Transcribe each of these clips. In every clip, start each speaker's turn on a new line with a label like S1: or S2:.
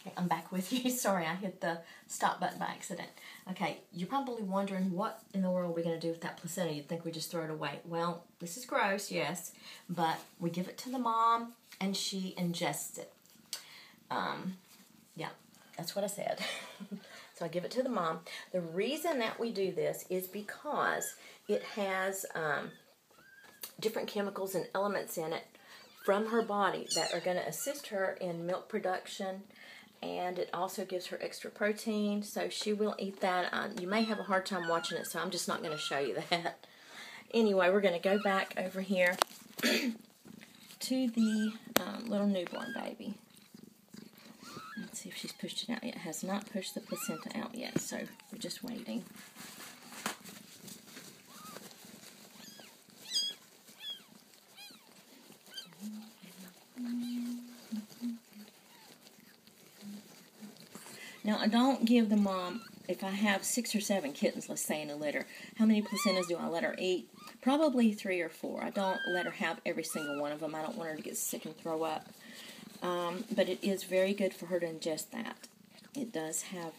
S1: Okay, I'm back with you. Sorry, I hit the stop button by accident. Okay, you're probably wondering what in the world we're going to do with that placenta. You'd think we just throw it away. Well, this is gross, yes, but we give it to the mom and she ingests it. Yeah, that's what I said. So I give it to the mom. The reason that we do this is because it has different chemicals and elements in it from her body that are going to assist her in milk production, and it also gives her extra protein, so she will eat that. You may have a hard time watching it, so I'm just not going to show you that. Anyway, we're going to go back over here to the little newborn baby. Let's see if she's pushed it out yet. Has not pushed the placenta out yet, so we're just waiting. Now, I don't give the mom, if I have 6 or 7 kittens, let's say, in a litter, how many placentas do I let her eat? Probably 3 or 4. I don't let her have every single one of them. I don't want her to get sick and throw up. But it is very good for her to ingest that. It does have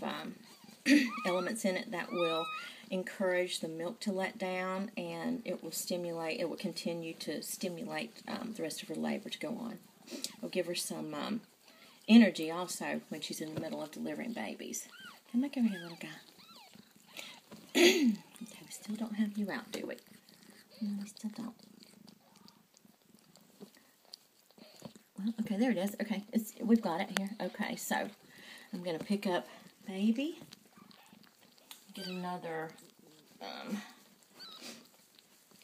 S1: elements in it that will encourage the milk to let down, and it will stimulate, it will continue to stimulate the rest of her labor to go on. It'll give her some energy also when she's in the middle of delivering babies. Come back over here, little guy. Okay, we still don't have you out, do we? No, we still don't. Well, okay, there it is. Okay, we've got it here. Okay, so I'm going to pick up baby. Get another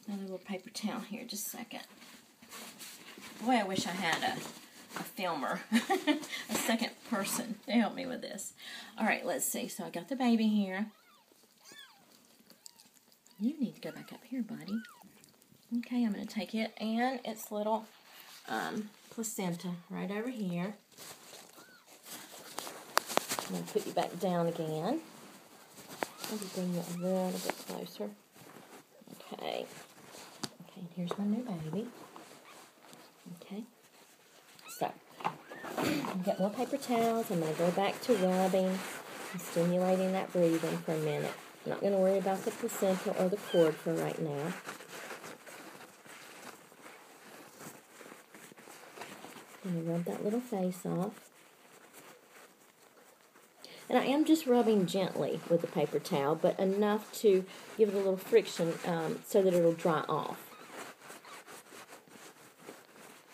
S1: little paper towel here. Just a second. Boy, I wish I had a filmer, a second person to help me with this. All right, let's see. So I got the baby here. You need to go back up here, buddy. Okay, I'm going to take it and its little placenta right over here. I'm going to put you back down again. Maybe bring you a little bit closer. Okay. Okay, and here's my new baby. Okay. So, I've got more paper towels. I'm going to go back to rubbing and stimulating that breathing for a minute. I'm not going to worry about the placenta or the cord for right now. I'm going to rub that little face off. And I am just rubbing gently with the paper towel, but enough to give it a little friction so that it'll dry off.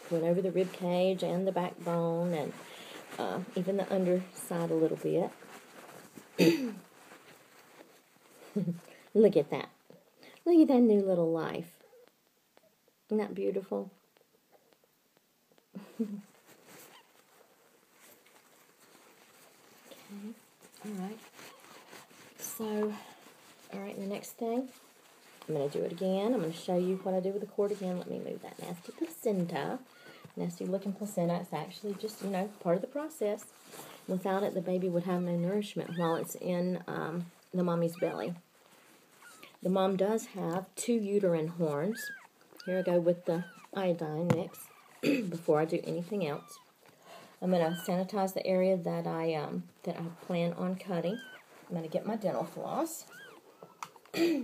S1: Went over the rib cage and the backbone and even the underside a little bit. Look at that. Look at that new little life. Isn't that beautiful? Okay, alright. So, alright, the next thing, I'm going to do it again. I'm going to show you what I do with the cord again. Let me move that nasty placenta. Nasty looking placenta. It's actually just, part of the process. Without it, the baby would have no nourishment while it's in the mommy's belly. The mom does have 2 uterine horns. Here I go with the iodine mix before I do anything else. I'm going to sanitize the area that I plan on cutting. I'm going to get my dental floss. Okay,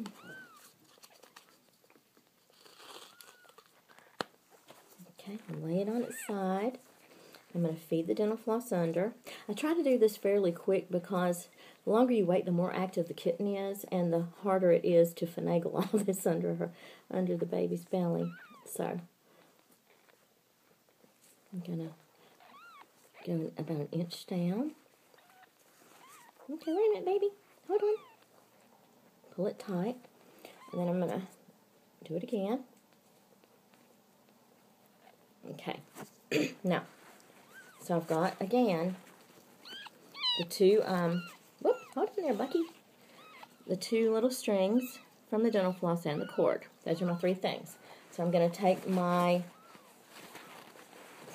S1: and lay it on its side. I'm going to feed the dental floss under. I try to do this fairly quick because the longer you wait, the more active the kitten is, and the harder it is to finagle all this under the baby's belly. So I'm going to go about an inch down. Okay, wait a minute, baby. Hold on. Pull it tight. And then I'm going to do it again. Okay. Now, so I've got, again, the 2, whoop, hold on there, Bucky. The 2 little strings from the dental floss and the cord. Those are my 3 things. So I'm going to take my,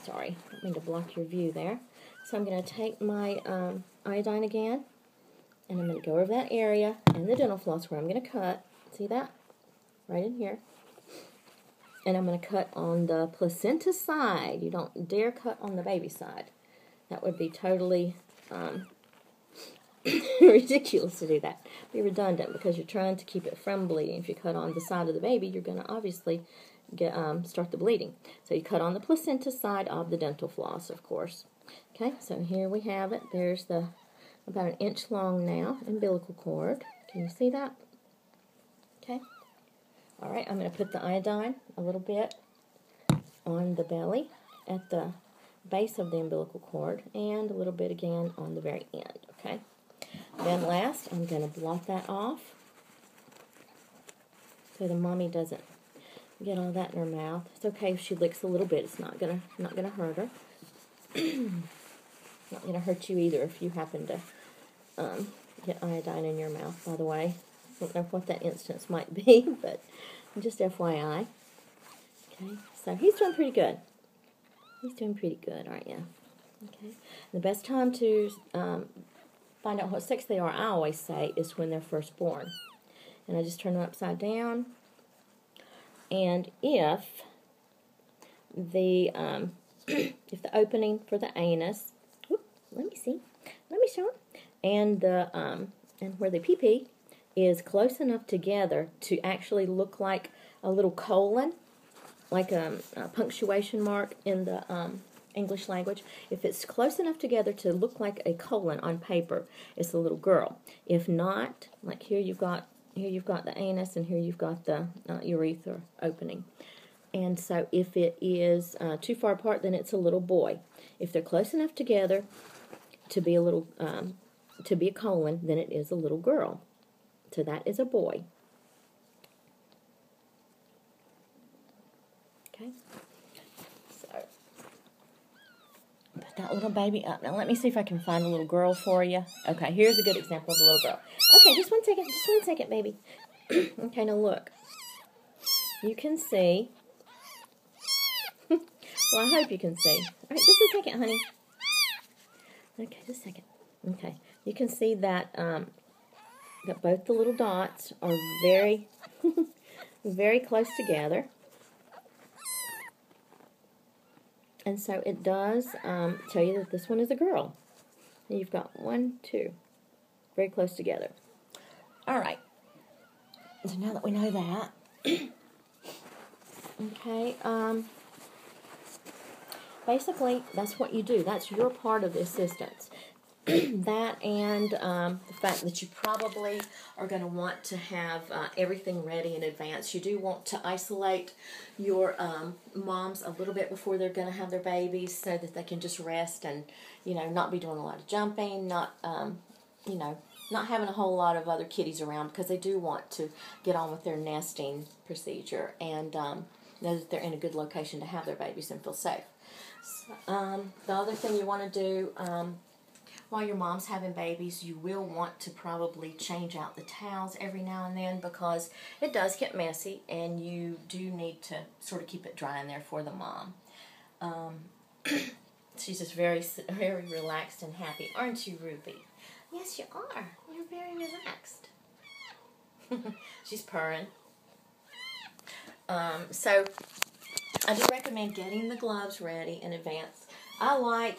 S1: sorry, I didn't mean to block your view there. So I'm going to take my iodine again, and I'm going to go over that area and the dental floss where I'm going to cut. See that? Right in here. And I'm going to cut on the placenta side. You don't dare cut on the baby side. That would be totally ridiculous to do that. Be redundant because you're trying to keep it from bleeding. If you cut on the side of the baby, you're going to obviously get start the bleeding. So you cut on the placenta side of the dental floss, of course. Okay, so here we have it. There's the about an inch long now umbilical cord. Can you see that? Okay. All right, I'm going to put the iodine a little bit on the belly at the base of the umbilical cord and a little bit again on the very end. Okay. Then last, I'm going to blot that off so the mommy doesn't get all that in her mouth. It's okay if she licks a little bit. It's not gonna hurt her. Not gonna hurt you either if you happen to get iodine in your mouth. By the way, I don't know what that instance might be, but just FYI. Okay, so he's doing pretty good. He's doing pretty good, aren't you? Okay. The best time to find out what sex they are, I always say, is when they're first born. And I just turn them upside down. And if the if the opening for the anus, let me see, let me show it, and the and where the pee-pee is close enough together to actually look like a little colon, like a punctuation mark in the English language. If it's close enough together to look like a colon on paper, it's a little girl. If not, like here you've got the anus and here you've got the urethra opening. And so if it is too far apart, then it's a little boy. If they're close enough together to be a little to be a colon, then it is a little girl. So that is a boy. Okay. So put that little baby up. Now let me see if I can find a little girl for you. Okay, here's a good example of a little girl. Okay, just one second, baby. Okay, now look. You can see. Well, I hope you can see. All right, just a second, honey. Okay, just a second. Okay, you can see that that both the little dots are very, very close together. And so it does tell you that this one is a girl. And you've got 1, 2, very close together. All right. So now that we know that, okay, basically that's what you do. That's your part of the assistance. That and the fact that you probably are going to want to have everything ready in advance. You do want to isolate your moms a little bit before they're going to have their babies so that they can just rest and, you know, not be doing a lot of jumping, not, you know, not having a whole lot of other kitties around because they do want to get on with their nesting procedure and know that they're in a good location to have their babies and feel safe. So, the other thing you want to do while your mom's having babies, you will want to probably change out the towels every now and then because it does get messy and you do need to sort of keep it dry in there for the mom. She's just very, very relaxed and happy. Aren't you, Ruby? Yes, you are. You're very relaxed. She's purring. So I do recommend getting the gloves ready in advance. I like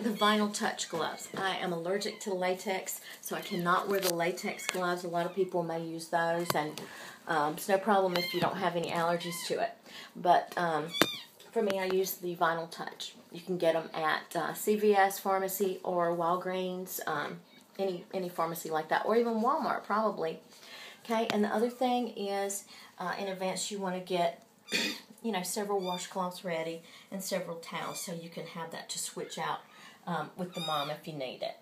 S1: the vinyl touch gloves. I am allergic to latex, so I cannot wear the latex gloves. A lot of people may use those, and it's no problem if you don't have any allergies to it. But for me, I use the vinyl touch. You can get them at CVS pharmacy or Walgreens, any pharmacy like that, or even Walmart probably. Okay, and the other thing is, in advance you want to get you know, several washcloths ready and several towels so you can have that to switch out with the mom if you need it.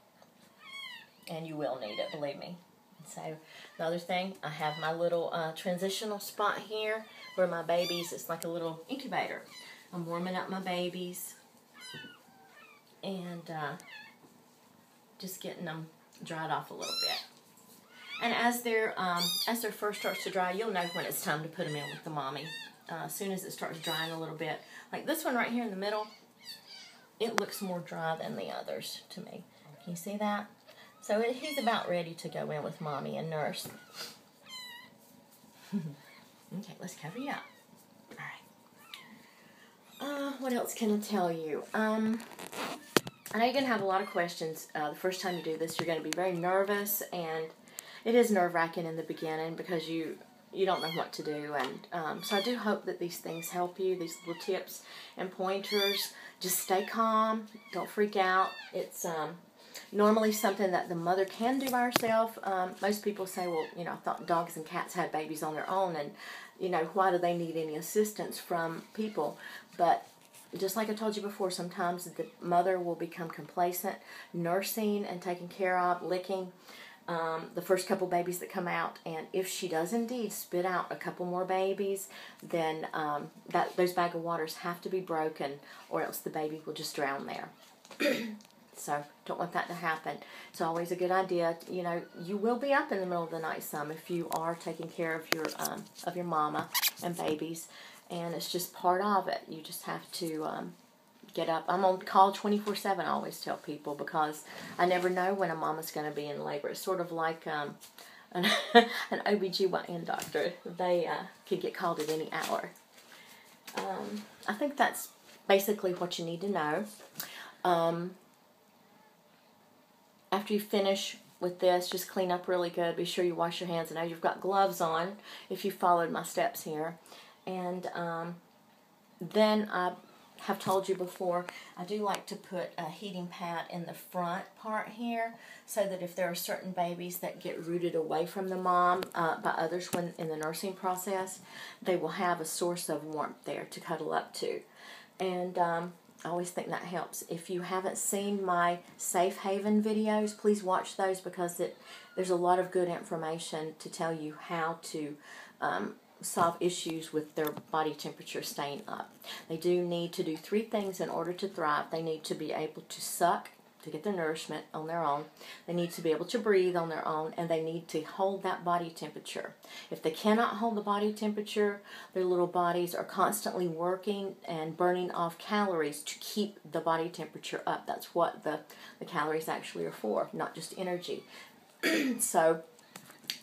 S1: And you will need it, believe me. So the other thing, I have my little transitional spot here where my babies, it's like a little incubator. I'm warming up my babies and just getting them dried off a little bit. And as their fur starts to dry, you'll know when it's time to put them in with the mommy. As soon as it starts drying a little bit. Like this one right here in the middle, it looks more dry than the others to me. Can you see that? So he's about ready to go in with mommy and nurse. Okay, let's cover you up. All right. What else can I tell you? I know you're going to have a lot of questions the first time you do this. You're going to be very nervous, and it is nerve-wracking in the beginning because you don't know what to do. And so I do hope that these things help you, these little tips and pointers. Just stay calm. Don't freak out. It's normally something that the mother can do by herself. Most people say, well, I thought dogs and cats had babies on their own, and, why do they need any assistance from people? But just like I told you before, sometimes the mother will become complacent, nursing and taking care of, licking the first couple babies that come out. And if she does indeed spit out a couple more babies, then those bag of waters have to be broken, or else the baby will just drown there. So don't want that to happen. It's always a good idea. You will be up in the middle of the night some if you are taking care of your mama and babies. And it's just part of it. You just have to get up. I'm on call 24/7, I always tell people, because I never know when a mama's going to be in labor. It's sort of like an OBGYN doctor. They could get called at any hour. I think that's basically what you need to know. After you finish with this, just clean up really good. Be sure you wash your hands. I know you've got gloves on if you followed my steps here. And then I have told you before, I do like to put a heating pad in the front part here, so that if there are certain babies that get rooted away from the mom by others when in the nursing process, they will have a source of warmth there to cuddle up to. And I always think that helps. If you haven't seen my Safe Haven videos, please watch those, because there's a lot of good information to tell you how to solve issues with their body temperature staying up. They do need to do 3 things in order to thrive. They need to be able to suck to get their nourishment on their own. They need to be able to breathe on their own, and they need to hold that body temperature. If they cannot hold the body temperature, their little bodies are constantly working and burning off calories to keep the body temperature up. That's what the calories actually are for, not just energy. So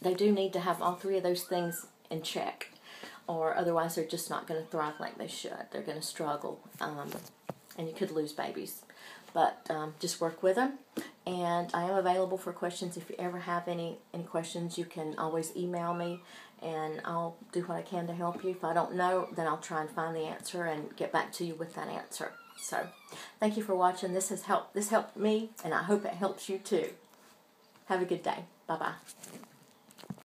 S1: they do need to have all 3 of those things in check, or otherwise they're just not going to thrive like they should. They're going to struggle, and you could lose babies. But just work with them, and I am available for questions. If you ever have any questions, you can always email me, and I'll do what I can to help you. If I don't know, then I'll try and find the answer and get back to you with that answer. So thank you for watching. This helped me, and I hope it helps you too. Have a good day. Bye-bye.